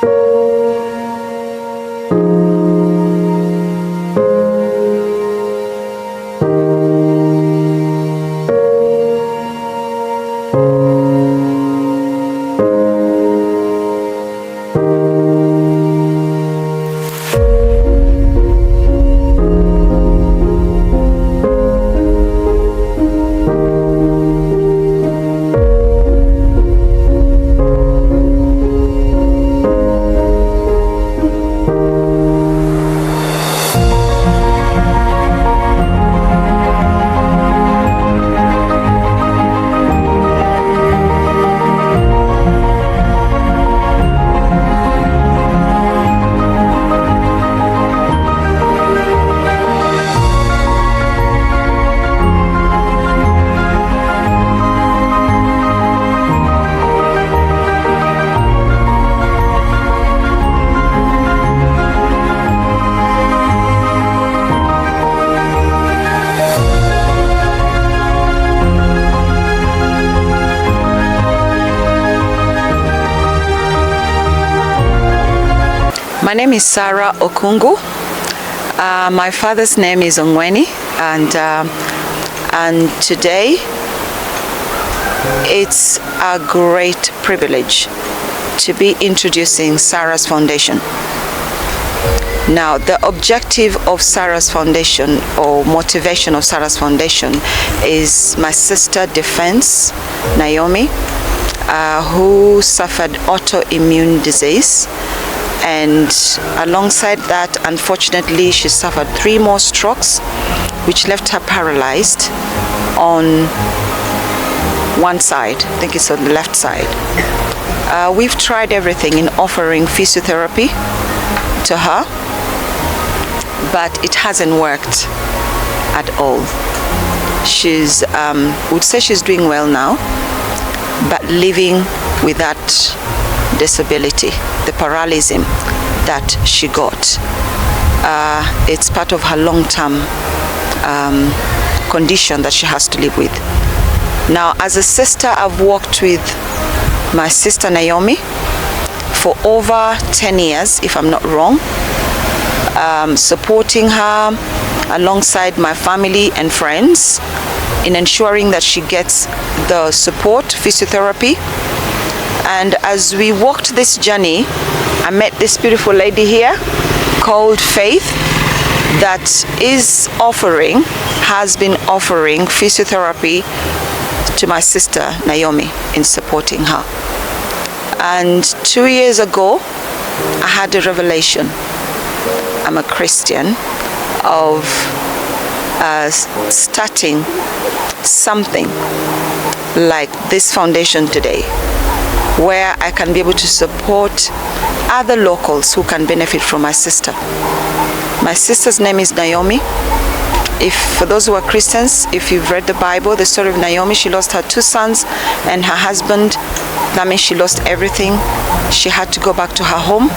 My name is Sarah Okungu. My father's name is Ongweni, and today it's a great privilege to be introducing Sarah's Foundation. Now, the objective of Sarah's Foundation, or motivation of Sarah's Foundation, is my sister Defense Naomi, who suffered autoimmune disease. And alongside that, unfortunately, she suffered 3 more strokes, which left her paralyzed on one side. I think it's on the left side. We've tried everything in offering physiotherapy to her, but it hasn't worked at all. She's, would say she's doing well now, but living with that disability, the paralysis that she got. It's part of her long-term condition that she has to live with. Now, as a sister, I've worked with my sister Naomi for over 10 years, if I'm not wrong, supporting her alongside my family and friends in ensuring that she gets the support, physiotherapy. And as we walked this journey, I met this beautiful lady here called Faith that has been offering physiotherapy to my sister Naomi in supporting her. And 2 years ago, I had a revelation. I'm a Christian, of starting something like this foundation today, where I can be able to support other locals who can benefit from my sister. My sister's name is Naomi. For those who are Christians, if you've read the Bible, the story of Naomi, she lost her 2 sons and her husband. That means she lost everything. She had to go back to her home.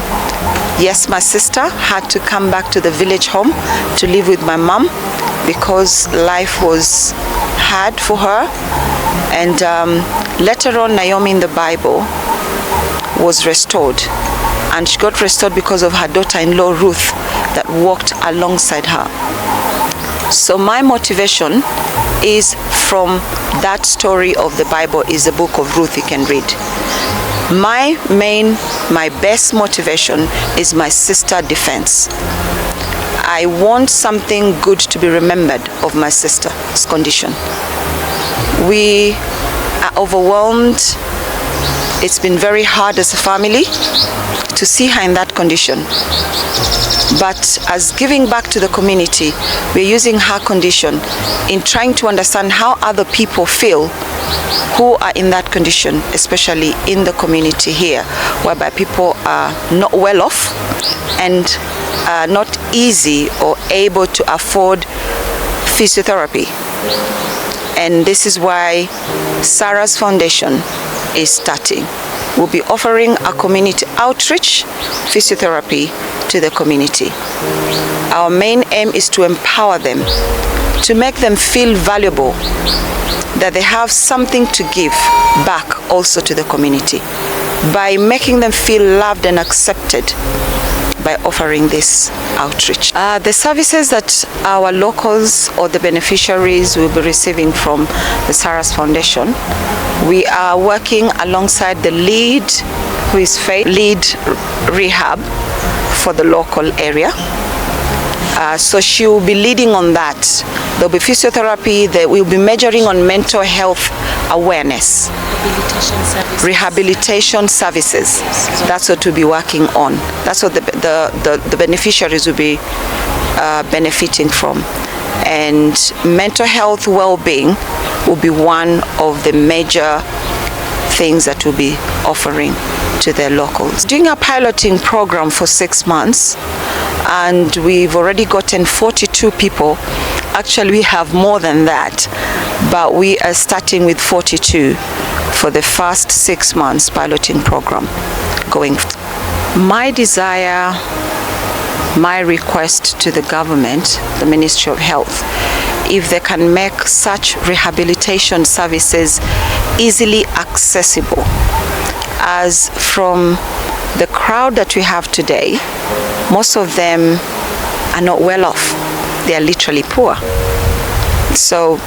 Yes, my sister had to come back to the village home to live with my mom because life was hard for her. And later on, Naomi in the Bible was restored. And she got restored because of her daughter-in-law, Ruth, that walked alongside her. So my motivation is from that story of the Bible, is the book of Ruth you can read. My best motivation is my sister Defense. I want something good to be remembered of my sister's condition. We are overwhelmed. It's been very hard as a family to see her in that condition. But as giving back to the community, we're using her condition in trying to understand how other people feel who are in that condition, especially in the community here, whereby people are not well off and are not easy or able to afford physiotherapy. And this is why Sarah's Foundation is starting. We'll be offering a community outreach physiotherapy to the community. Our main aim is to empower them, to make them feel valuable, that they have something to give back also to the community. by making them feel loved and accepted by offering this outreach. The services that our locals or the beneficiaries will be receiving from the Saras Foundation, we are working alongside the lead, who is Faith, lead rehab for the local area. So she will be leading on that. There will be physiotherapy, there will be measuring on mental health awareness. Rehabilitation services. That's what we'll be working on. That's what the beneficiaries will be benefiting from. And mental health well-being will be one of the major things that we'll be offering to their locals. Doing a piloting program for 6 months, and we've already gotten 42 people. Actually, we have more than that, but we are starting with 42 for the first 6 months piloting program going. My desire, my request to the government, the Ministry of Health, if they can make such rehabilitation services easily accessible, as from the crowd that we have today, most of them are not well off. They are literally poor. So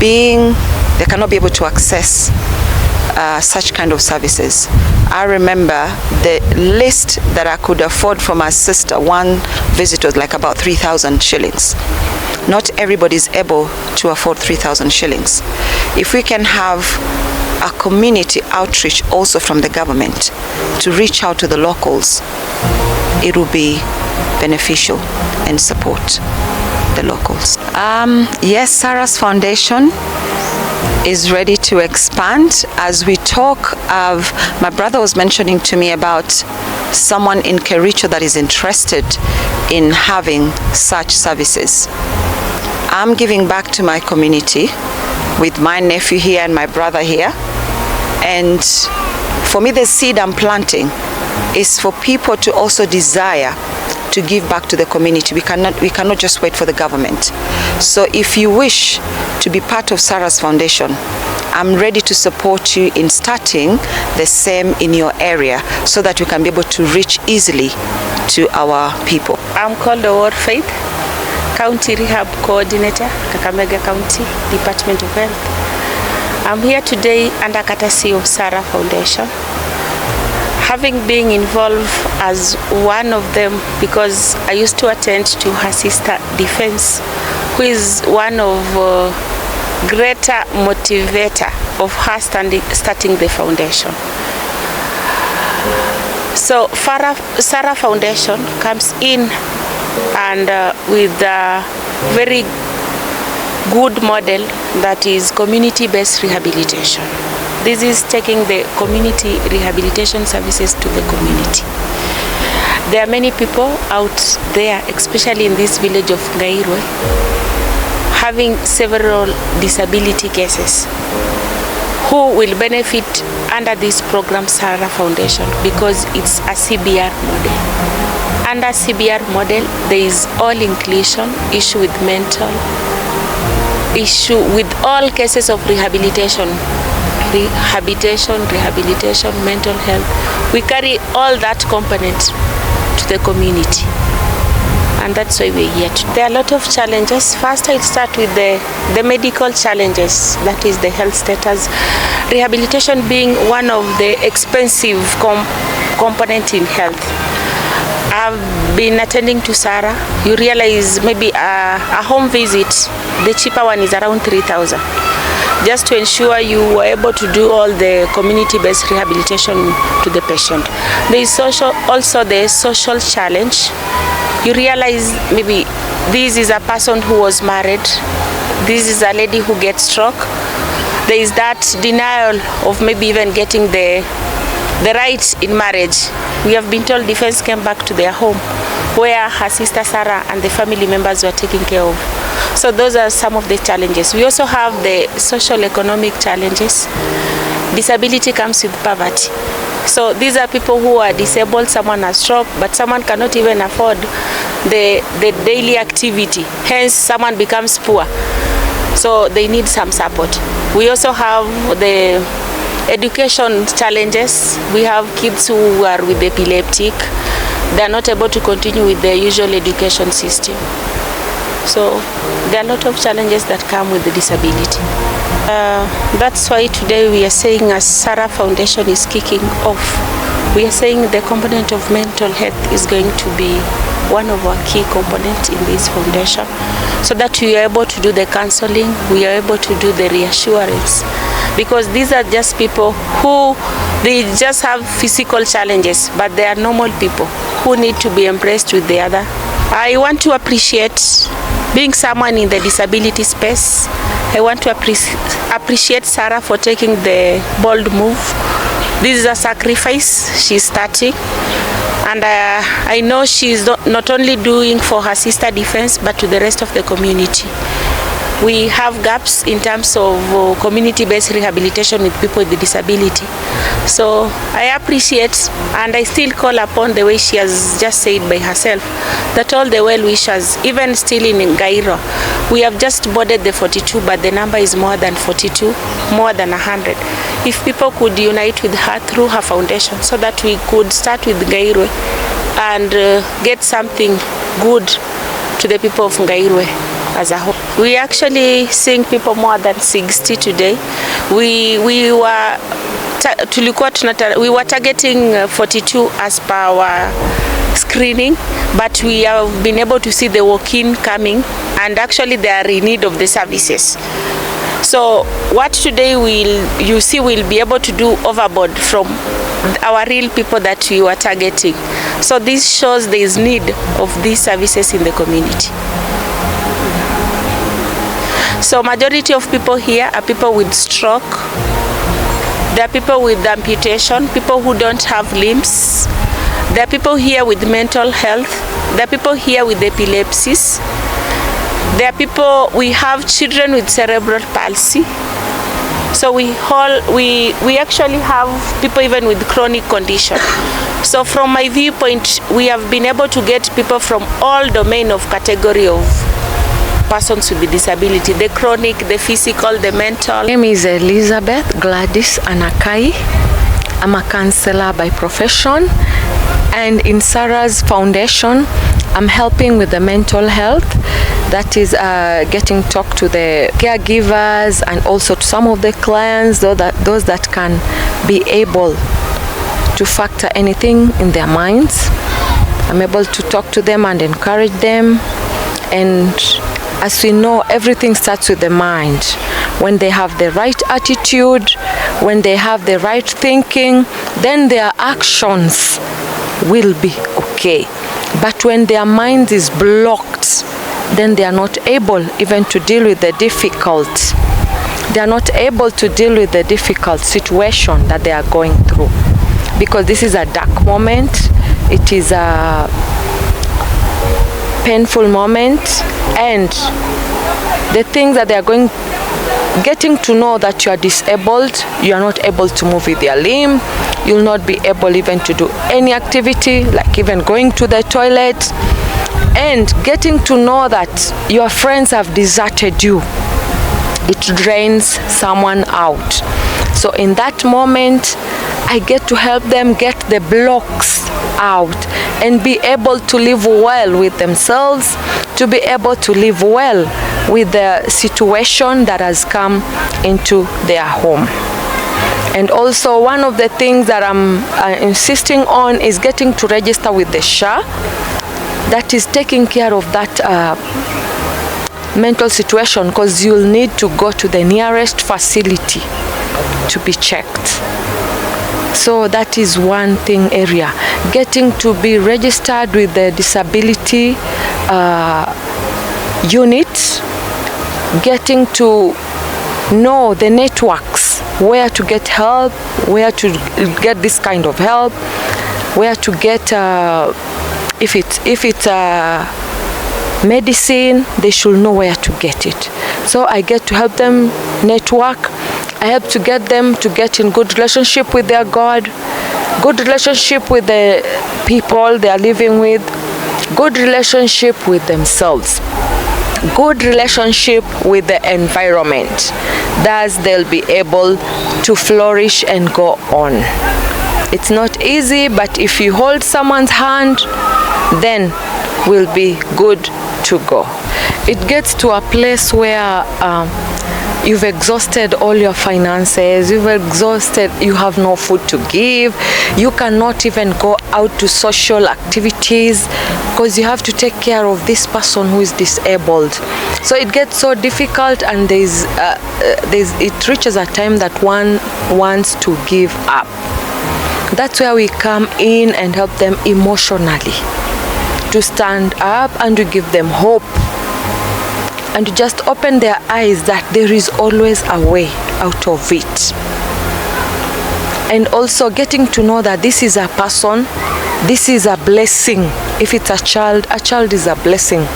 they cannot be able to access such kind of services. I remember the list that I could afford for my sister, one visit was like about 3,000 shillings. Not everybody is able to afford 3,000 shillings. If we can have a community outreach also from the government to reach out to the locals, it will be beneficial and support the locals. Yes, Saras Foundation is ready to expand. As we talk of, my brother was mentioning to me about someone in Kericho that is interested in having such services. I'm giving back to my community with my nephew here and my brother here. And for me, the seed I'm planting is for people to also desire to give back to the community. We cannot just wait for the government. So if you wish to be part of Saras Foundation, I'm ready to support you in starting the same in your area so that we can be able to reach easily to our people. I'm called Award Faith, County Rehab Coordinator, Kakamega County, Department of Health. I'm here today under courtesy of Saras Foundation, having been involved as one of them because I used to attend to her sister Defense, who is one of greater motivator of her starting the foundation. So Saras Foundation comes in and with a very good model that is community-based rehabilitation. This is taking the community rehabilitation services to the community. There are many people out there, especially in this village of Ngairwe, having several disability cases who will benefit under this program Saras Foundation because it's a CBR model. Under CBR model, there is all inclusion, issue with mental, issue with all cases of rehabilitation, mental health. We carry all that component to the community. And that's why we're here today. There are a lot of challenges. First, I'll start with the medical challenges, that is the health status. Rehabilitation being one of the expensive component in health. I've been attending to Sarah. You realize maybe a home visit, the cheaper one is around 3,000. Just to ensure you were able to do all the community-based rehabilitation to the patient. There is also the social challenge. You realize maybe this is a person who was married, this is a lady who gets stroke. There is that denial of maybe even getting the right in marriage. We have been told Defense came back to their home where her sister Sarah and the family members were taken care of. So those are some of the challenges. We also have the social economic challenges. Disability comes with poverty. So these are people who are disabled, someone has stroke, but someone cannot even afford the daily activity. Hence, someone becomes poor. So they need some support. We also have the Education challenges. We have kids who are with epileptic. They are not able to continue with their usual education system. So there are a lot of challenges that come with the disability. That's why today we are saying, as SARA Foundation is kicking off, we are saying the component of mental health is going to be one of our key components in this foundation, so that we are able to do the counseling, we are able to do the reassurance, because these are just people who they just have physical challenges, but they are normal people who need to be embraced with the other. I want to appreciate being someone in the disability space. I want to appreciate Sarah for taking the bold move. This is a sacrifice she's starting, and I know she's not only doing for her sister Defense, but to the rest of the community. We have gaps in terms of community-based rehabilitation with people with disability. So I appreciate, and I still call upon, the way she has just said by herself, that all the well-wishers, even still in Gairo, we have just boarded the 42, but the number is more than 42, more than 100. If people could unite with her through her foundation, so that we could start with Gairo and get something good to the people of Gairo as a whole. We actually seeing people more than 60 today. We were targeting 42 as per our screening, but we have been able to see the walk-in coming, and actually they are in need of the services. So what today we'll be able to do overboard from our real people that we were targeting. So this shows there is need of these services in the community. So majority of people here are people with stroke. There are people with amputation, people who don't have limbs. There are people here with mental health. There are people here with epilepsies. There are people, we have children with cerebral palsy. So we actually have people even with chronic condition. So from my viewpoint, we have been able to get people from all domain of category of persons with disability, the chronic, the physical, the mental. My name is Elizabeth Gladys Anakai. I'm a counselor by profession, and in Sarah's foundation I'm helping with the mental health. That is getting talk to the caregivers and also to some of the clients, those that can be able to factor anything in their minds. I'm able to talk to them and encourage them. And as we know, everything starts with the mind. When they have the right attitude, when they have the right thinking, then their actions will be okay. But when their mind is blocked, then they are not able even to deal with the difficult. They are not able to deal with the difficult situation that they are going through. Because this is a dark moment. It is a painful moment, and the things that they are getting to know that you are disabled, you are not able to move with your limb, you'll not be able even to do any activity, like even going to the toilet, and getting to know that your friends have deserted you. It drains someone out. So in that moment, I get to help them get the blocks out and be able to live well with themselves, to be able to live well with the situation that has come into their home. And also one of the things that I'm insisting on is getting to register with the SHA, that is taking care of that mental situation, because you'll need to go to the nearest facility to be checked. So that is one thing area. Getting to be registered with the disability unit, getting to know the networks, where to get help, where to get this kind of help, where to get, if it's medicine, they should know where to get it. So I get to help them network. I help to get them to get in good relationship with their God, good relationship with the people they are living with, good relationship with themselves. good relationship with the environment. Thus they'll be able to flourish and go on. It's not easy, but if you hold someone's hand, then we'll be good to go. It gets to a place where you've exhausted all your finances, you have no food to give, you cannot even go out to social activities because you have to take care of this person who is disabled. So it gets so difficult, and it reaches a time that one wants to give up. That's where we come in and help them emotionally to stand up and to give them hope, and to just open their eyes that there is always a way out of it. And also getting to know that this is a person, this is a blessing. If it's a child is a blessing.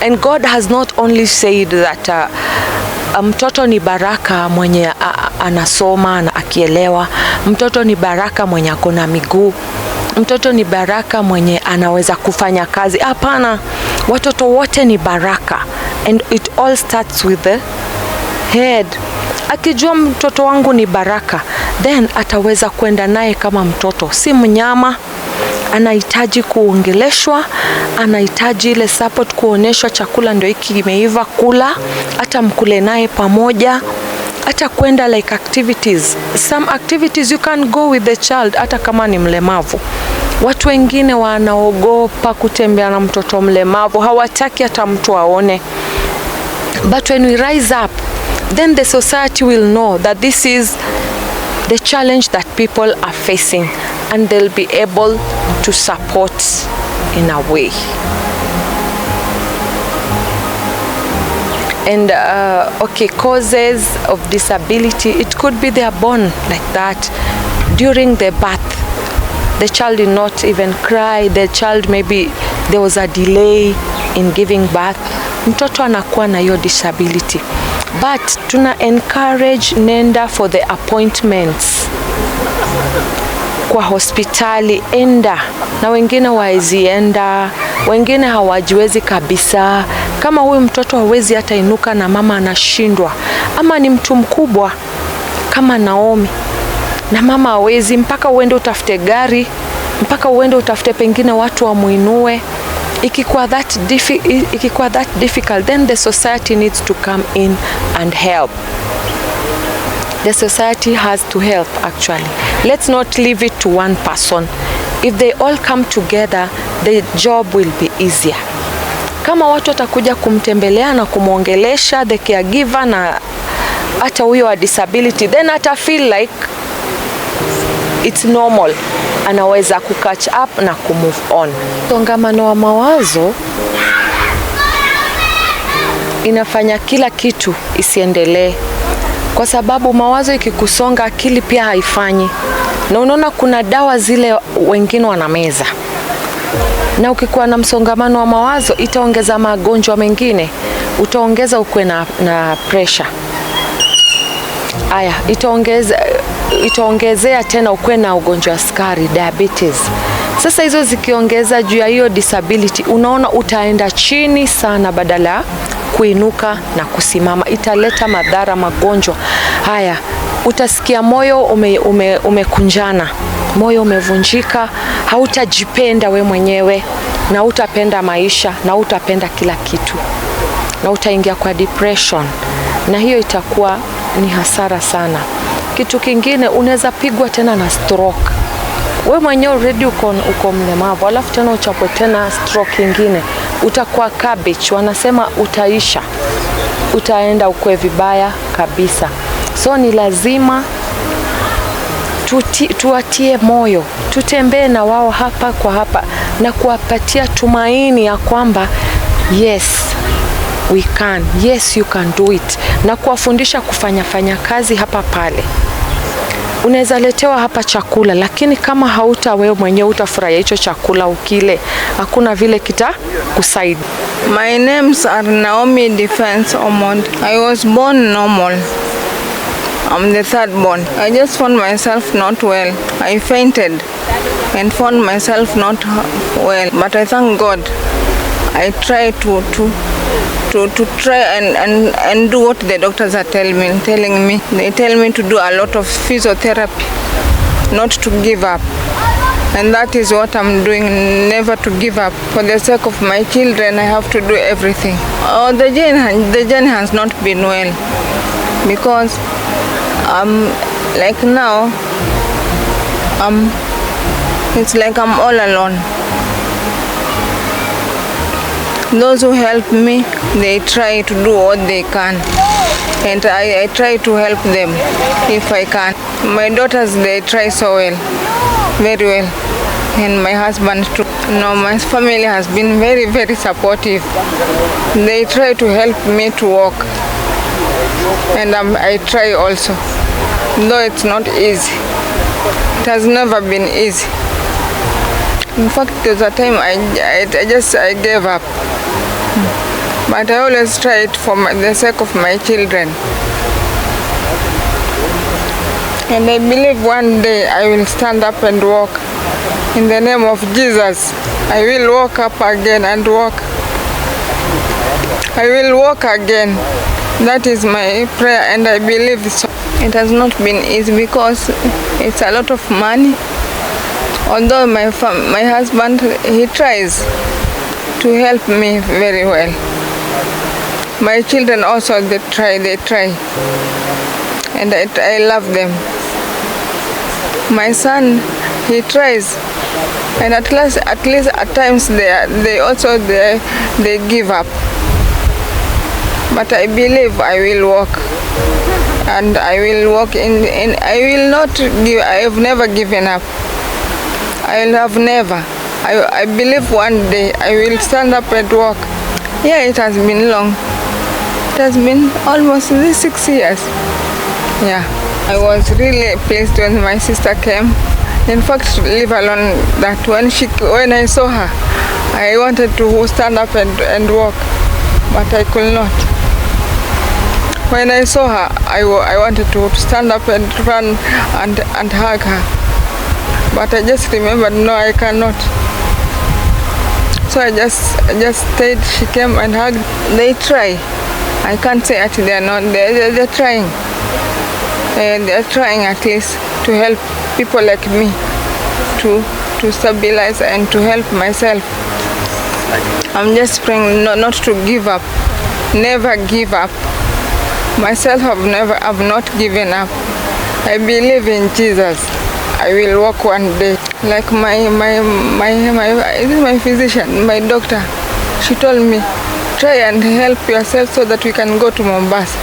And God has not only said that mtoto ni baraka mwenye anasoma na akielewa, mtoto ni baraka mwenye akona miguu, mtoto ni baraka mwenye anaweza kufanya kazi. Hapana, watoto wote ni baraka. And it all starts with the head. Akijua mtoto wangu ni baraka, then ataweza kwenda naye kama mtoto, si mnyama. Anahitaji kuongeleshwa, anahitaji ile support, kuoneshwa chakula ndio hiki kimeiva, kula, hata mkule naye pamoja, hata kwenda like activities. Some activities you can go with the child hata kama ni mlemavu. Watu wengine wanaogopa kutembea na mtoto mlemavu, hawataki hata mtu aone. But when we rise up, then the society will know that this is the challenge that people are facing, and they'll be able to support in a way. And causes of disability, it could be they are born like that. During the birth, the child did not even cry. The child, maybe there was a delay in giving birth. Mtoto anakuwa na hiyo disability. But tuna encourage nenda for the appointments kwa hospitali, enda. Na wengine waezienda, wengine hawajiwezi kabisa. Kama huyu mtoto hawezi hata inuka na mama anashindwa, ama ni mtu mkubwa kama Naomi na mama hawezi, mpaka uende utafute gari, mpaka uende utafute pengine watu wamuinue. Ikikuwa that difficult, then the society needs to come in and help. The society has to help actually. Let's not leave it to one person. If they all come together, the job will be easier. Kama watu watakuja kumtembelea na kumuongelesha, the caregiver na hata huyo wa disability, then ata feel like it's normal. Anaweza catch up na kumove on. Msongamano wa mawazo inafanya kila kitu isiendelee, kwa sababu mawazo ikikusonga, akili pia haifanyi. Na unaona kuna dawa zile wengine wanameza, na ukikuwa na msongamano wa mawazo itaongeza magonjwa mengine. Utaongeza ukwe na pressure. Aya, itaongezea tena ukwe na ugonjwa wa sukari, diabetes. Sasa hizo zikiongeza juu ya hiyo disability, unaona utaenda chini sana badala kuinuka na kusimama. Italeta madhara, magonjwa. Haya, utasikia moyo umekunjana, moyo umevunjika, hautajipenda we mwenyewe, na utapenda maisha, na utapenda kila kitu, na utaingia kwa depression, na hiyo itakuwa ni hasara sana. Kitu kingine, unaweza pigwa tena na stroke. We mwenyewe already uko mlemavu, alafu tena uchapwe tena stroke ingine, utakuwa cabbage. Wanasema utaisha, utaenda ukwe vibaya kabisa. So ni lazima tuwatie moyo, tutembee na wao hapa kwa hapa, na kuwapatia tumaini ya kwamba yes we can, yes you can do it, na kuwafundisha kufanya kazi hapa pale. Unaweza letewa hapa chakula, lakini kama hauta wewe mwenyewe utafurahia hicho chakula ukile, hakuna vile kita kusaidia. My names are Naomi Defense Omond. I was born normal. I'm the third born. I just found myself not well. I fainted and found myself not well. But I thank God. I tried to to try and do what the doctors are telling me. They tell me to do a lot of physiotherapy, not to give up. And that is what I'm doing, never to give up. For the sake of my children, I have to do everything. The journey has not been well, because like now, it's like I'm all alone. Those who help me, they try to do what they can, and I try to help them if I can. My daughters, they try so well, very well, and my husband too. No, my family has been very, very supportive. They try to help me to walk, and I try also, though it's not easy. It has never been easy. In fact, there was a time I gave up. But I always try it for the sake of my children. And I believe one day I will stand up and walk. In the name of Jesus, I will walk up again and walk. I will walk again. That is my prayer, and I believe so. It has not been easy because it's a lot of money. Although my husband, he tries to help me very well. My children also, they try, and I love them. My son, he tries, and at least at times they give up. But I believe I will walk, and I will walk in. I will not give. I have never given up. I have never. I believe one day I will stand up and walk. Yeah, it has been long. It has been almost 6 years. Yeah, I was really pleased when my sister came. In fact, leave alone that when I saw her, I wanted to stand up and walk, but I could not. When I saw her, I wanted to stand up and run and hug her, but I just remembered, no, I cannot. So I just stayed. She came and hugged. They try. I can't say that they are not. They're trying. They're trying at least to help people like me to stabilize and to help myself. I'm just praying not to give up. Never give up. Myself, I've not given up. I believe in Jesus. I will walk one day. Like my physician, my doctor, she told me, try and help yourself so that we can go to Mombasa.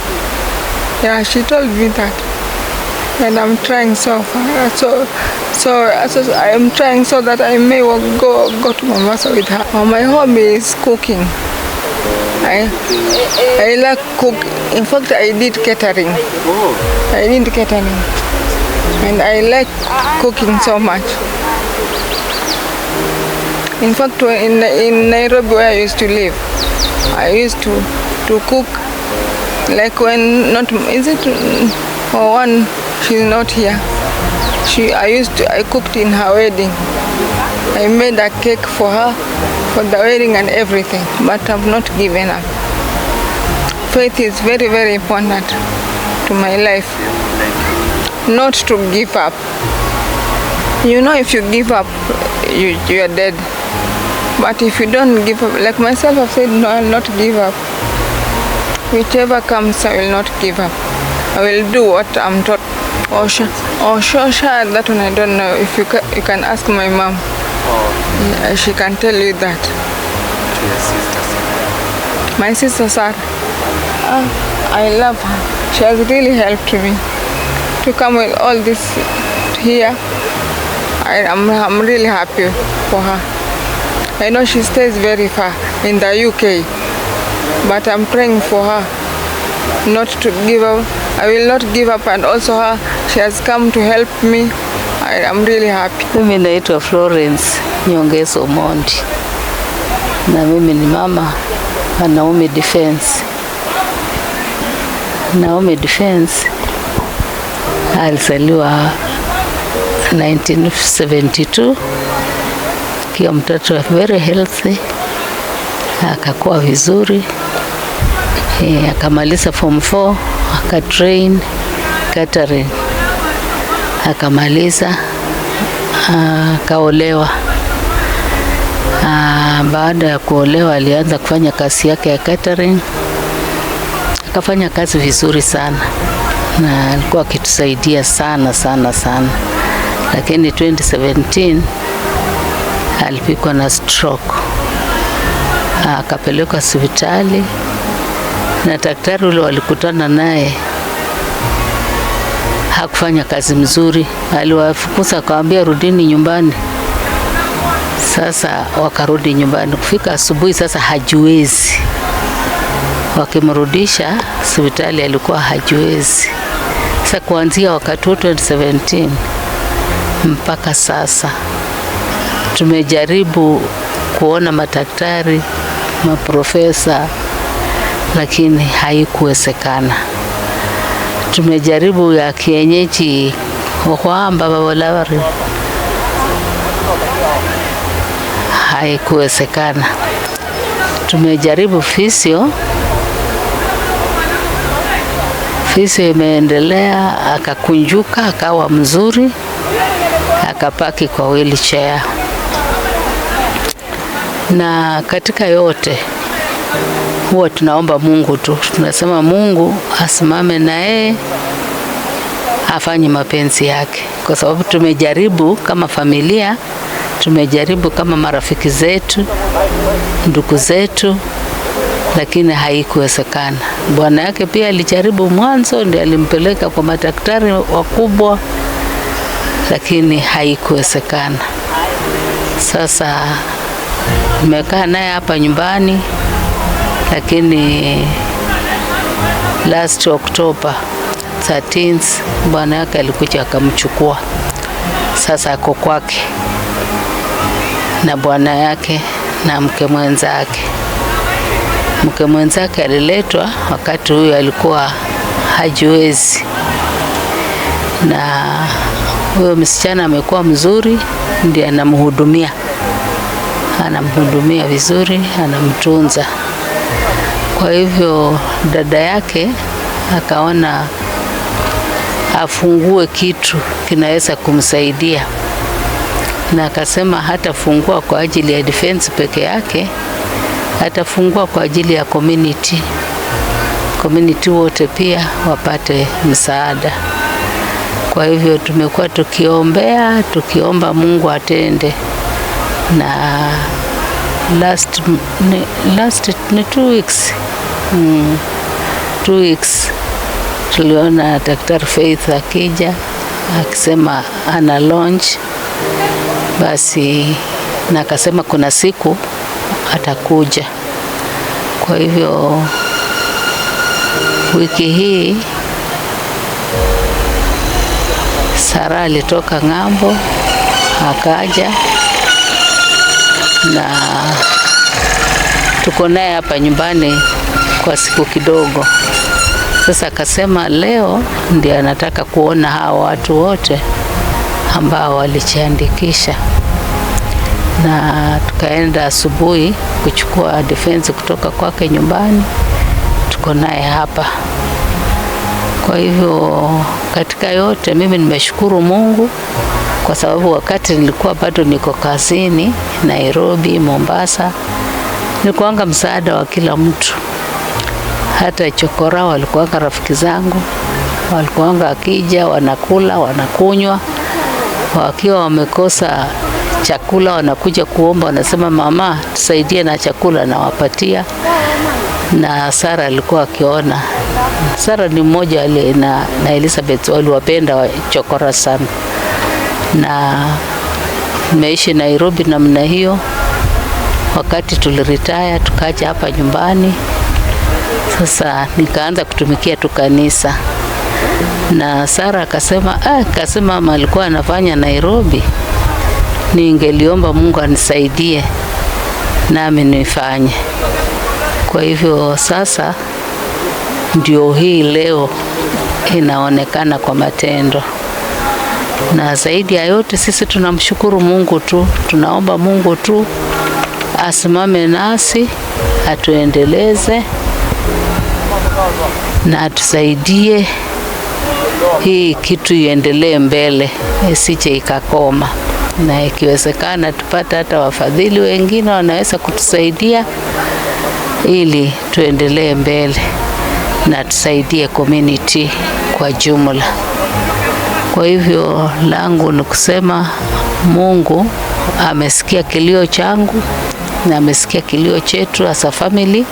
Yeah, she told me that, and I'm trying so far. So I'm trying so that I may go to Mombasa with her. My hobby is cooking. I like cook. In fact, I did catering. And I like cooking so much. In fact, in Nairobi, where I used to live, I used to cook. Like when she's not here. I cooked in her wedding. I made a cake for her, for the wedding and everything. But I've not given up. Faith is very, very important to my life. Not to give up. You know, if you give up, you are dead. But if you don't give up, like myself, I've said, no, I'll not give up. Whichever comes, I will not give up. I will do what I'm taught. Shosha, that one I don't know. If you can ask my mom. Yeah, she can tell you that. My sister Sarah. I love her. She has really helped me to come with all this here. I'm really happy for her. I know she stays very far in the UK, but I'm praying for her not to give up. I will not give up, and also her, she has come to help me. I'm really happy. Mimi naitwa Florence Nyongeso Omondi, na mimi ni mama wa Naomi Defense. Naomi Defense alizaliwa 1972 kiwa mtoto very healthy, akakuwa vizuri. Akamaliza form 4, akatrain catering, akamaliza, akaolewa. Baada ya kuolewa alianza kufanya kazi yake ya catering, akafanya kazi vizuri sana na alikuwa akitusaidia sana sana sana, lakini 2017 alipigwa na stroke, akapelekwa hospitali na daktari ule walikutana naye hakufanya kazi mzuri, aliwafukuza akawaambia rudini nyumbani. Sasa wakarudi nyumbani, kufika asubuhi sasa hajiwezi, wakimrudisha hospitali alikuwa hajiwezi. Sasa kuanzia wakati 2017 mpaka sasa tumejaribu kuona madaktari, maprofesa, lakini haikuwezekana. Tumejaribu ya kienyeji kwamba babalawari, haikuwezekana. Tumejaribu fisio imeendelea, akakunjuka akawa mzuri, akapaki kwa wheelchair. Na katika yote huwa tunaomba Mungu tu, tunasema Mungu asimame na yeye afanye mapenzi yake, kwa sababu tumejaribu kama familia, tumejaribu kama marafiki zetu, ndugu zetu, lakini haikuwezekana. Bwana yake pia alijaribu mwanzo, ndiye alimpeleka kwa madaktari wakubwa, lakini haikuwezekana. Sasa tumekaa naye hapa nyumbani, lakini last October 13th bwana yake alikuja akamchukua. Sasa ako kwake na bwana yake na mke mwenzake. Mke mwenzake aliletwa wakati huyo alikuwa hajiwezi, na huyo msichana amekuwa mzuri, ndiye anamhudumia vizuri, anamtunza. Kwa hivyo dada yake akaona afungue kitu kinaweza kumsaidia, na akasema hatafungua kwa ajili ya defense peke yake, atafungua kwa ajili ya community wote pia wapate msaada. Kwa hivyo tumekuwa tukiomba Mungu atende, na last 2 weeks tuliona Daktari Faith akija akisema ana launch, basi na akasema kuna siku atakuja. Kwa hivyo wiki hii Sara alitoka ng'ambo akaja, na tuko naye hapa nyumbani kwa siku kidogo. Sasa akasema leo ndiye anataka kuona hao watu wote ambao walijiandikisha, na tukaenda asubuhi kuchukua defense kutoka kwake nyumbani, tuko naye hapa. Kwa hivyo katika yote mimi nimeshukuru Mungu, kwa sababu wakati nilikuwa bado niko kazini Nairobi, Mombasa, nilikuanga msaada wa kila mtu. Hata chokora walikuanga rafiki zangu, walikuanga akija wanakula wanakunywa, wakiwa wamekosa chakula wanakuja kuomba, wanasema mama tusaidie na chakula, na wapatia. Na Sara alikuwa akiona, Sara ni mmoja na Elizabeth waliwapenda chokora sana, na nimeishi Nairobi namna hiyo. Wakati tuliretire tukaja hapa nyumbani, sasa nikaanza kutumikia tu kanisa, na Sara akasema mama alikuwa anafanya Nairobi, ningeliomba Mungu anisaidie nami nifanye. Kwa hivyo sasa ndio hii leo inaonekana kwa matendo, na zaidi ya yote sisi tunamshukuru Mungu tu, tunaomba Mungu tu asimame nasi, atuendeleze na atusaidie hii kitu iendelee mbele, isiche ikakoma, na ikiwezekana tupate hata wafadhili wengine wanaweza kutusaidia ili tuendelee mbele na tusaidie community kwa jumla. Kwa hivyo langu ni kusema Mungu amesikia kilio changu na amesikia kilio chetu as a family,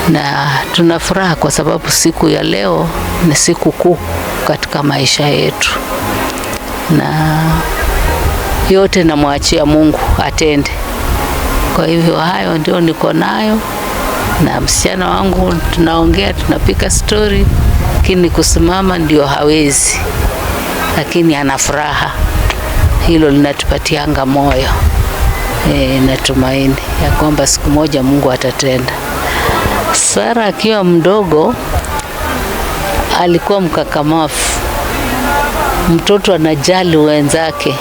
na tunafuraha kwa sababu siku ya leo ni siku kuu katika maisha yetu, na yote namwachia Mungu atende. Kwa hivyo hayo ndio niko nayo, na msichana wangu tunaongea, tunapika story, lakini kusimama ndio hawezi, lakini ana furaha. Hilo linatupatianga moyo. Natumaini ya kwamba siku moja Mungu atatenda. Sara akiwa mdogo alikuwa mkakamavu, mtoto anajali wenzake.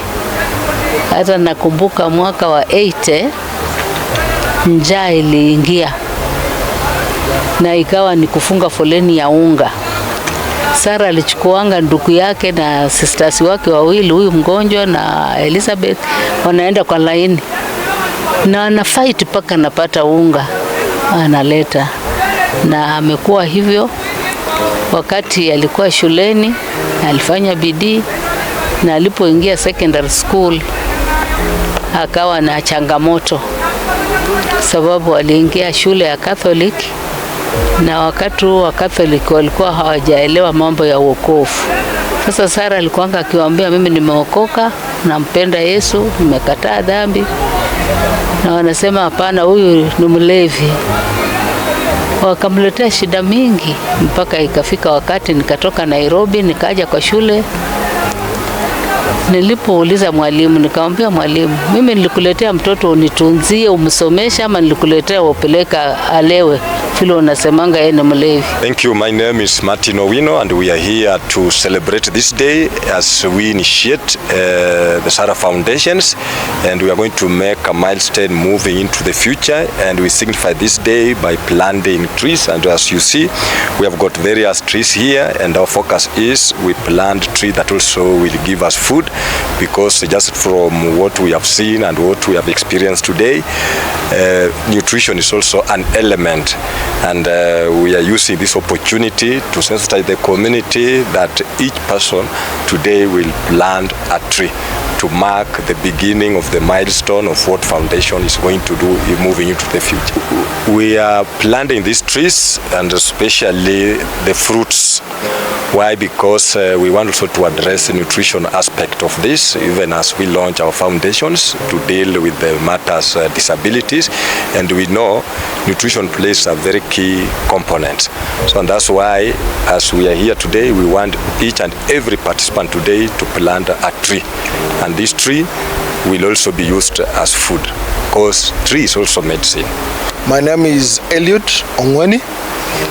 Hata nakumbuka mwaka wa 80 njaa iliingia na ikawa ni kufunga foleni ya unga. Sara alichukuanga ndugu yake na sisters wake wawili, huyu mgonjwa na Elizabeth, wanaenda kwa laini na ana fight paka napata unga analeta. Na amekuwa hivyo wakati alikuwa shuleni, alifanya bidii, na alipoingia secondary school akawa na changamoto sababu aliingia shule ya Catholic, na wakati wa Catholic walikuwa hawajaelewa mambo ya wokovu. Sasa Sara alikuwa akiwaambia mimi nimeokoka, nampenda Yesu, nimekataa dhambi, na wanasema hapana, huyu ni mlevi. Wakamletea shida mingi mpaka ikafika wakati nikatoka Nairobi nikaja kwa shule. Nilipouliza mwalimu, nikamwambia mwalimu, mimi nilikuletea mtoto unitunzie umsomesha ama nilikuletea upeleka alewe? Vile unasemanga yeye ni mlevi. Thank you. My name is Martin Owino and we are here to celebrate this day as we initiate the Sara Foundations, and we are going to make a milestone moving into the future, and we signify this day by planting trees. And as you see, we have got various trees here, and our focus is we plant trees that also will give us food, because just from what we have seen and what we have experienced today, nutrition is also an element, and we are using this opportunity to sensitize the community that each person today will plant a tree to mark the beginning of the milestone of what foundation is going to do moving into the future. We are planting these trees, and especially the fruits. Why? Because we want also to address the nutrition aspect of this, even as we launch our foundations to deal with the matters disabilities, and we know nutrition plays a very key component. So and that's why, as we are here today, we want each and every participant today to plant a tree, and this tree will also be used as food, because tree is also medicine. My name is Eliud Ongweni.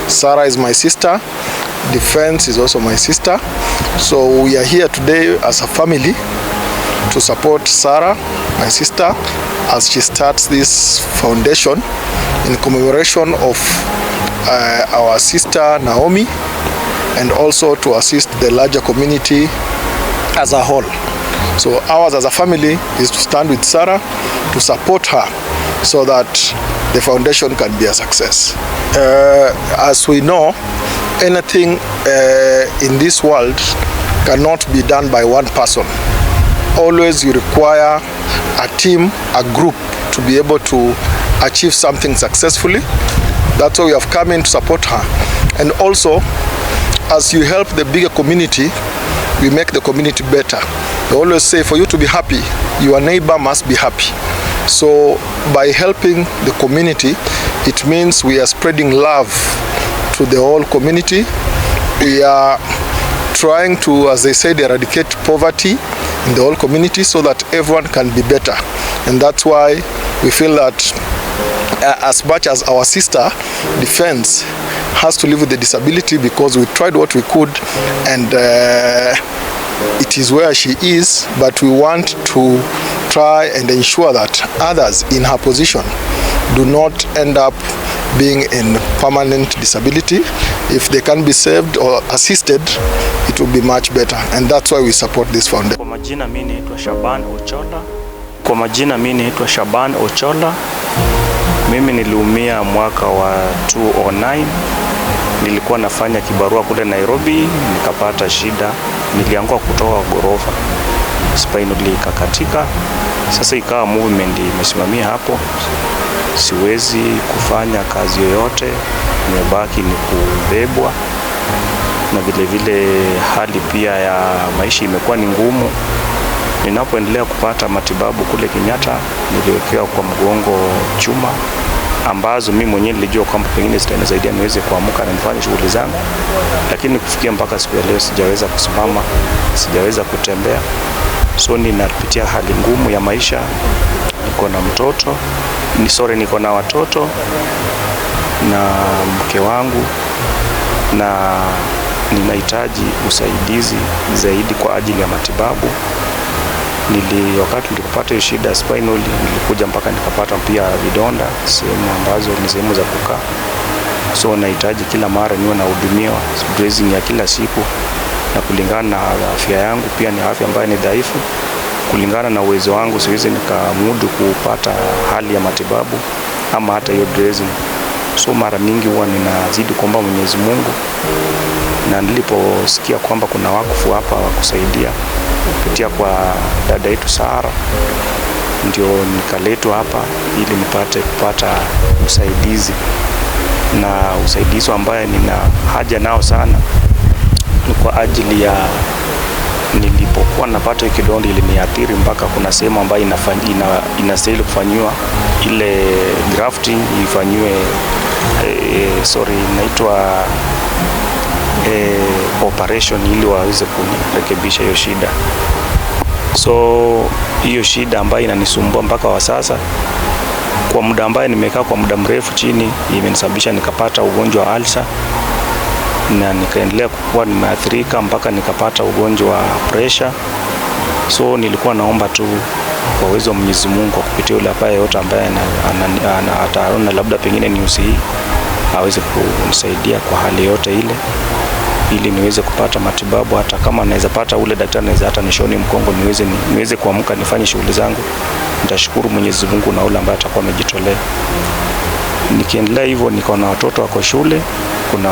Sara is my sister. Defense is also my sister. So we are here today as a family to support Sara, my sister, as she starts this foundation in commemoration of our sister Naomi, and also to assist the larger community as a whole. So ours as a family is to stand with Sara, to support her, so that the foundation can be a success. As we know, anything in this world cannot be done by one person. Always you require a team, a group, to be able to achieve something successfully. That's why we have come in to support her. And also, as you help the bigger community, we make the community better. We always say, for you to be happy, your neighbor must be happy. So by helping the community, it means we are spreading love to the whole community. We are trying to, as they said, eradicate poverty in the whole community so that everyone can be better. And that's why we feel that as much as our sister Defense has to live with the disability, because we tried what we could, and it is where she is, but we want to try and ensure that others in her position do not end up being in permanent disability. If they can be saved or assisted, it will be much better, and that's why we support this foundation. Kwa majina mimi naitwa Shaban Ochola. Mimi niliumia mwaka wa 2009. Nilikuwa nafanya kibarua kule Nairobi, nikapata shida, nilianguka kutoka ghorofa, spinal ikakatika. Sasa ikawa movement imesimamia hapo, siwezi kufanya kazi yoyote, nimebaki ni kubebwa, na vile vile hali pia ya maisha imekuwa ni ngumu. Ninapoendelea kupata matibabu kule Kenyatta, niliwekewa kwa mgongo chuma ambazo mimi mwenyewe nilijua kwamba pengine zitanisaidia niweze kuamka na nifanye shughuli zangu, lakini kufikia mpaka siku ya leo sijaweza kusimama, sijaweza kutembea. So ninapitia hali ngumu ya maisha. Niko na watoto na mke wangu, na ninahitaji usaidizi zaidi kwa ajili ya matibabu. Wakati nilipopata hiyo shida spinal, nilikuja mpaka nikapata pia vidonda sehemu ambazo ni sehemu za kukaa. So nahitaji kila mara niwe na hudumiwa dressing ya kila siku, na kulingana na afya yangu pia ni afya ambayo ni dhaifu. Kulingana na uwezo wangu siwezi nikamudu kupata hali ya matibabu ama hata hiyo dressing. So mara mingi huwa ninazidi kuomba Mwenyezi Mungu, na niliposikia kwamba kuna wakfu hapa wa kusaidia kupitia kwa dada yetu Sara, ndio nikaletwa hapa ili nipate kupata usaidizi, na usaidizi ambaye nina haja nao sana ni kwa ajili ya nilipokuwa napata kidonda iliniathiri mpaka kuna sehemu ambayo inastahili kufanywa ile grafting, ifanywe inaitwa operation ili waweze kurekebisha hiyo shida. So hiyo shida ambayo inanisumbua mpaka wa sasa, kwa muda ambaye nimekaa kwa muda mrefu chini, imenisababisha nikapata ugonjwa wa ulcer, na nikaendelea kuwa nimeathirika mpaka nikapata ugonjwa wa pressure. So nilikuwa naomba tu kwa uwezo wa Mwenyezi Mungu, kwa kupitia yule yote ambaye ataona labda pengine ni usihi, aweze kunisaidia kwa hali yote ile, ili niweze kupata matibabu. Hata kama naweza pata ule daktari naweza hata nishoni mkongo, niweze kuamka nifanye shughuli zangu, nitashukuru Mwenyezi Mungu na ule ambaye atakuwa amejitolea. Nikiendelea hivyo, niko na watoto wako shule. Kuna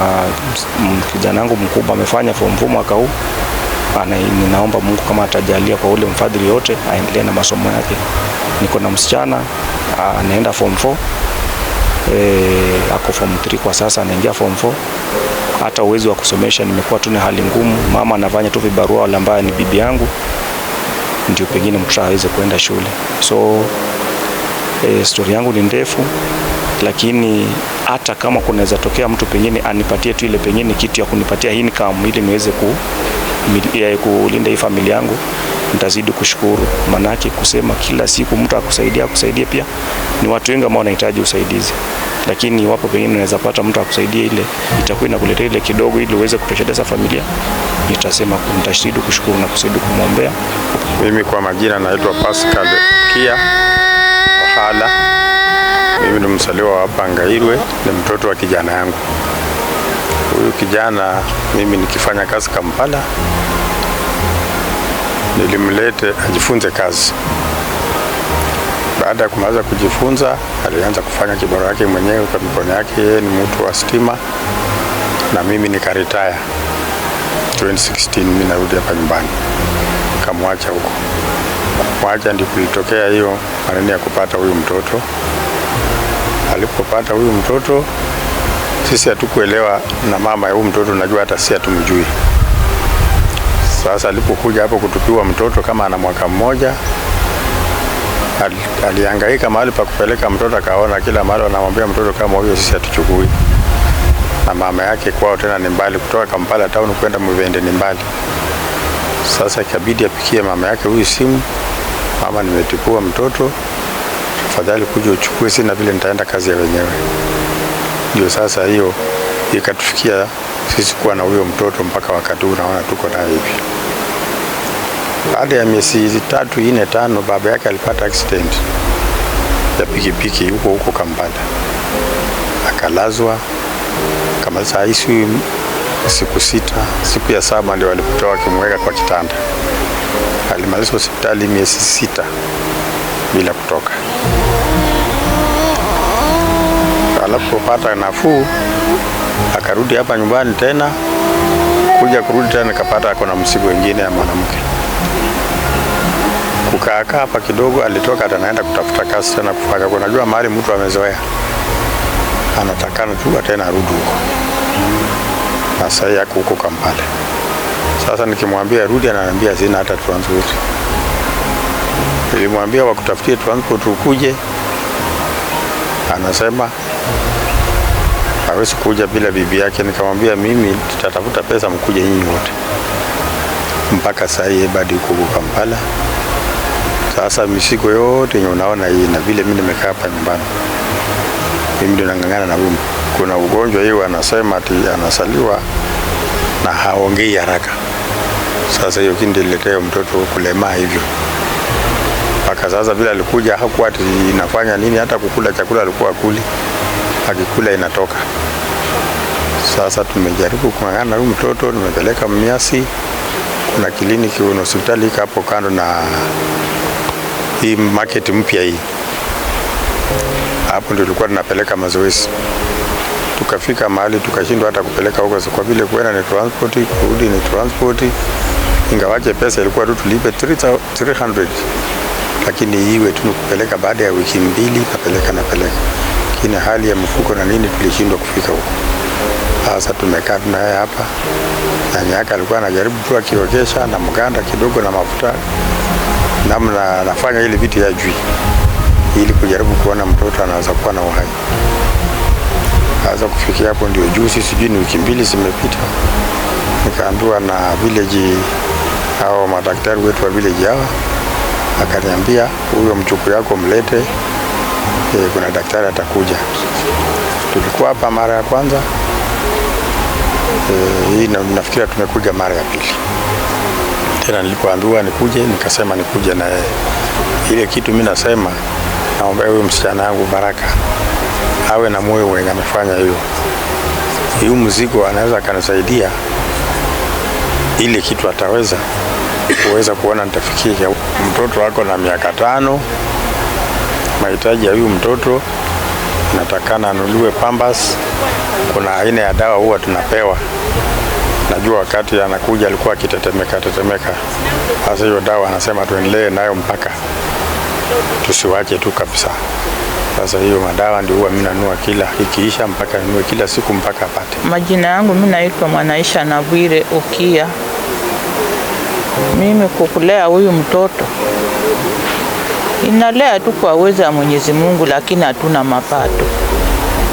kijana wangu mkubwa amefanya form 4 mwaka huu, ninaomba Mungu kama atajalia kwa ule mfadhili yote aendelee na masomo yake. Niko na msichana anaenda form 4, ako form 3 kwa sasa, anaingia form 4. Hata uwezo wa kusomesha nimekuwa tu ni hali ngumu. Mama anafanya tu vibarua, wale ambaye ni bibi yangu ndio pengine mtoto aweze kwenda shule. So story yangu ni ndefu, lakini hata kama kunaweza tokea mtu pengine anipatie tu ile pengine kitu ya kunipatia hii income ili niweze kulinda hii familia yangu, nitazidi kushukuru. Manake kusema kila siku mtu akusaidia pia ni watu wengi ambao wanahitaji usaidizi, lakini wapo pengine unaweza pata mtu akusaidia, ile itakuwa inakuletea ile kidogo ili uweze kutosheleza familia. Nitasema nitazidi kushukuru na kuzidi kumwombea. Mimi kwa majina naitwa Pascal Kia Ohala. Mimi ni msaliwa hapa Ngairwe, ni mtoto wa kijana yangu. Huyu kijana mimi nikifanya kazi Kampala, nilimlete ajifunze kazi. Baada ya kumaliza kujifunza, alianza kufanya kibarua yake mwenyewe kwa mikono yake. Yeye ni mtu wa stima, na mimi nikaretire 2016. Mimi narudi hapa nyumbani, kamwacha huko. Mwacha ndipo kulitokea hiyo maneno ya kupata huyu mtoto. Alipopata huyu mtoto, sisi hatukuelewa, na mama ya huyu mtoto najua hata sisi hatumjui. Sasa alipokuja hapo kutupiwa mtoto kama ana mwaka mmoja, alihangaika mahali pa kupeleka mtoto, akaona kila mahali anamwambia mtoto kama huyo sisi hatuchukui. Na mama yake kwao tena ni mbali, kutoka Kampala town kwenda Muvende ni mbali. Sasa ikabidi apikie mama yake huyu simu, mama, nimetipua mtoto, tafadhali kuja uchukue, sina vile nitaenda kazi ya wenyewe. Ndio sasa hiyo ikatufikia sisi kuwa na huyo mtoto mpaka wakati huu naona tuko naye hivi. Baada ya miezi 3, 4, 5 baba yake alipata accident. ya pikipiki huko Kampala, akalazwa kama saa hizi siku 6, siku ya 7 ndio walipotoa wakimweka kwa kitanda. Alimaliza hospitali miezi 6 bila kutoka. Alipopata nafuu akarudi hapa nyumbani tena, kurudi tena nikapata ako na msiba wengine ya mwanamke. Kukaa hapa kidogo, alitoka atanaenda kutafuta kazi tena kufanya. Unajua mahali mtu amezoea, anatakana tu tena arudi huko. Na sasa yako huko Kampala. Sasa nikimwambia rudi, ananiambia sina hata transport. Nilimwambia wakutafutie transport ukuje, anasema hawezi kuja bila bibi yake. Nikamwambia mimi tutatafuta pesa mkuje nyinyi wote. Mpaka sasa yeye bado yuko Kampala. Sasa misiko yote unaona hii, na vile mimi nimekaa hapa nyumbani, mimi ndio nangangana na huyu. Kuna ugonjwa hiyo anasema ati anasaliwa na haongei haraka. Sasa hiyo kindiletea mtoto kulemaa hivyo. Mpaka sasa bila alikuja hakuwa ati inafanya nini, hata kukula chakula alikuwa akuli, akikula inatoka. Sasa tumejaribu kungangana na huyu mtoto, nimepeleka Miasi, kuna kliniki na hospitali hapo kando na hii market mpya hii. Hapo ndio tulikuwa tunapeleka mazoezi. Tukafika mahali tukashindwa hata kupeleka huko kwa vile kwenda ni transport, kurudi ni transport. Ingawaje pesa ilikuwa tu tulipe 300. Lakini iwe tu kupeleka baada ya wiki 2 napeleka. Lakini hali ya mfuko na nini tulishindwa kufika huko. Sasa tumekaa naye hapa. Na nyaka alikuwa anajaribu tu akiokesha na mganda kidogo na mafuta. Namna anafanya ile vitu ya juu ili kujaribu kuona mtoto anaweza kuwa na uhai. Sasa kufikia hapo ndio juzi, sijui ni wiki 2 zimepita, nikaambiwa na village au madaktari wetu wa village hawa, akaniambia huyo mchukuu yako mlete, kuna daktari atakuja. Tulikuwa hapa mara ya kwanza, hii nafikiri tumekuja mara ya pili. Tena nilipoambiwa nikuje, nikasema nikuje na yeye. Ile kitu mimi nasema, naomba huyo msichana wangu Baraka awe na moyo wenye amefanya hiyo. Hiyo mzigo anaweza kanisaidia ile kitu ataweza kuona nitafikia. Mtoto wako na miaka 5, mahitaji ya huyu mtoto natakana anuliwe Pampers. Kuna aina ya dawa huwa tunapewa. Najua wakati anakuja alikuwa akitetemeka. Sasa hiyo dawa anasema tuendelee nayo mpaka tusiwache tu kabisa. Sasa hiyo madawa ndio huwa mimi nanunua kila ikiisha mpaka ninunue kila siku mpaka apate. Majina yangu mimi naitwa Mwanaisha Nabwire Okia. Mimi kukulea huyu mtoto inalea tu kwa uwezo wa Mwenyezi Mungu, lakini hatuna mapato.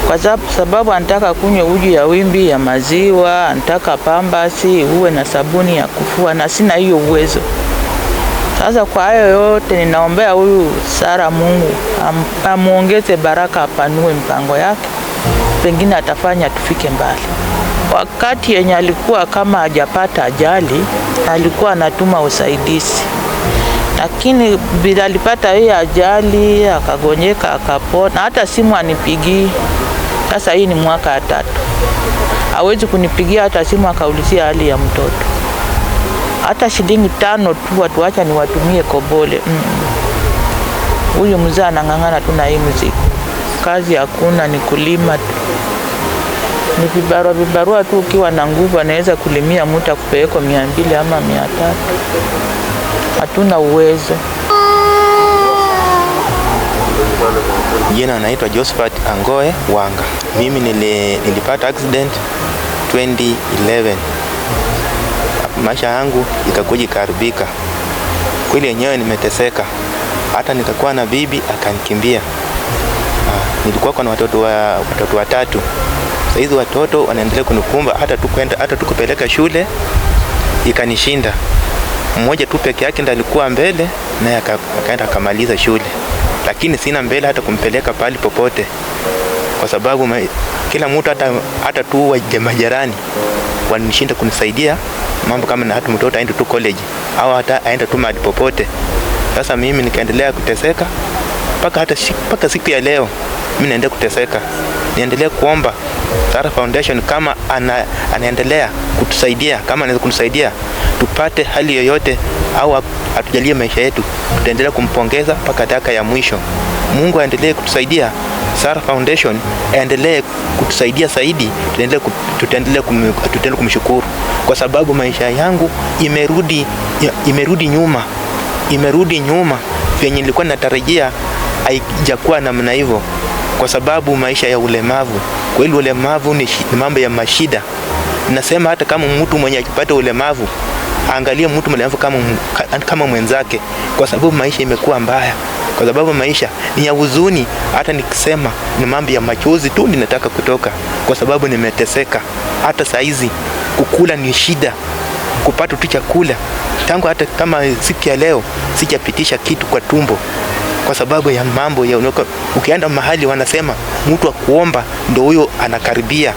Kwa sababu anataka kunywa uji ya wimbi ya maziwa, anataka pambasi, uwe na sabuni ya kufua, na sina hiyo uwezo. Sasa kwa hayo yote ninaombea huyu Sara Mungu amuongeze baraka, apanue mpango yake, pengine atafanya tufike mbali. Wakati yenye alikuwa kama hajapata ajali, alikuwa anatuma usaidizi. Lakini bila alipata hii ajali, akagonjeka, akapona, hata simu anipigii. Sasa hii ni mwaka wa 3. Hawezi kunipigia hata simu akaulizia hali ya mtoto. Hata shilingi 5 tu watuacha ni watumie Kobole. Huyu mzee anang'ang'ana tu na hii muziki. Kazi hakuna, ni kulima tu. Ni vibarua tu, ukiwa na nguvu anaweza kulimia mtu akupeleka 200 ama 300. Hatuna uwezo. Jina naitwa Josephat Angoe Wanga. Mimi nilipata accident 2011. Maisha yangu ikakuja ikaribika. Kweli yenyewe nimeteseka. Hata nikakuwa na bibi akanikimbia. Nilikuwa kwa watoto 3. Sasa hizo watoto wanaendelea kunikumba, hata tukupeleka shule ikanishinda. Mmoja tu peke yake ndiye alikuwa mbele, naye akaenda akamaliza shule. Lakini sina mbele hata kumpeleka pali popote. Kwa sababu kila mtu hata tu wa majirani wananishinda kunisaidia mambo kama na hata mtoto aende tu college au hata aende tu mahali popote. Sasa mimi nikaendelea kuteseka mpaka siku ya leo mimi naendelea kuteseka. Niendelee kuomba Sara Foundation kama anaendelea kutusaidia, kama anaweza kutusaidia tupate hali yoyote au atujalie maisha yetu, tutaendelea kumpongeza mpaka dakika ya mwisho. Mungu aendelee kutusaidia, Sara Foundation aendelee kutusaidia zaidi, tutaendelea kumshukuru kwa sababu maisha yangu imerudi nyuma venye nilikuwa natarajia haijakuwa namna hivyo, kwa sababu maisha ya ulemavu, kweli ulemavu ni mambo ya mashida. Nasema hata kama mtu mwenye akipata ulemavu angalia mtu mlemavu kama mwenzake, kwa sababu maisha imekuwa mbaya, kwa sababu maisha ni ya huzuni. Hata nikisema ni mambo ya machozi tu ninataka kutoka, kwa sababu nimeteseka. Hata saizi kukula ni shida, kupata tu chakula. Tangu hata kama siku ya leo sijapitisha kitu kwa tumbo kwa sababu ya mambo ya ukienda mahali wanasema mtu wa kuomba ndio huyo anakaribia,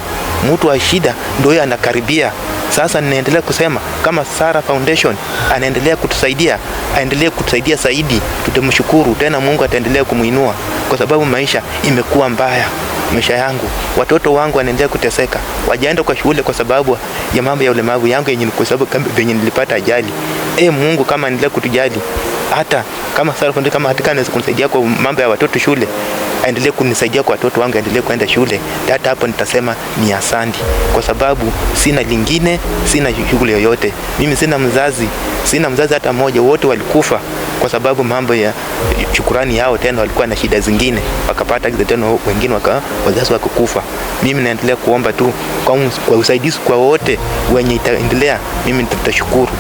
mtu wa shida ndio huyo anakaribia. Sasa ninaendelea kusema kama Sara Foundation anaendelea kutusaidia, aendelee kutusaidia zaidi, tutamshukuru tena. Mungu ataendelea kumuinua kwa sababu maisha imekuwa mbaya. Maisha yangu, watoto wangu wanaendelea kuteseka, wajaenda kwa shule kwa sababu ya mambo ya ulemavu yangu yenye, kwa sababu venye nilipata ajali. Mungu kama anaendelea kutujali, hata kama Sara Foundation kama hata anaweza kunisaidia kwa mambo ya watoto shule, aendelee kunisaidia kwa watoto wangu, aendelee kwenda shule. Hata hapo nitasema ni asante, kwa sababu sina lingine, sina shughuli yoyote. Mimi sina mzazi hata mmoja, wote walikufa kwa sababu mambo ya shukrani yao, tena walikuwa na shida zingine wakapata tena, wengine wazazi wakakufa. Mimi naendelea kuomba tu kwa usaidizi kwa wote wenye itaendelea, mimi nitashukuru.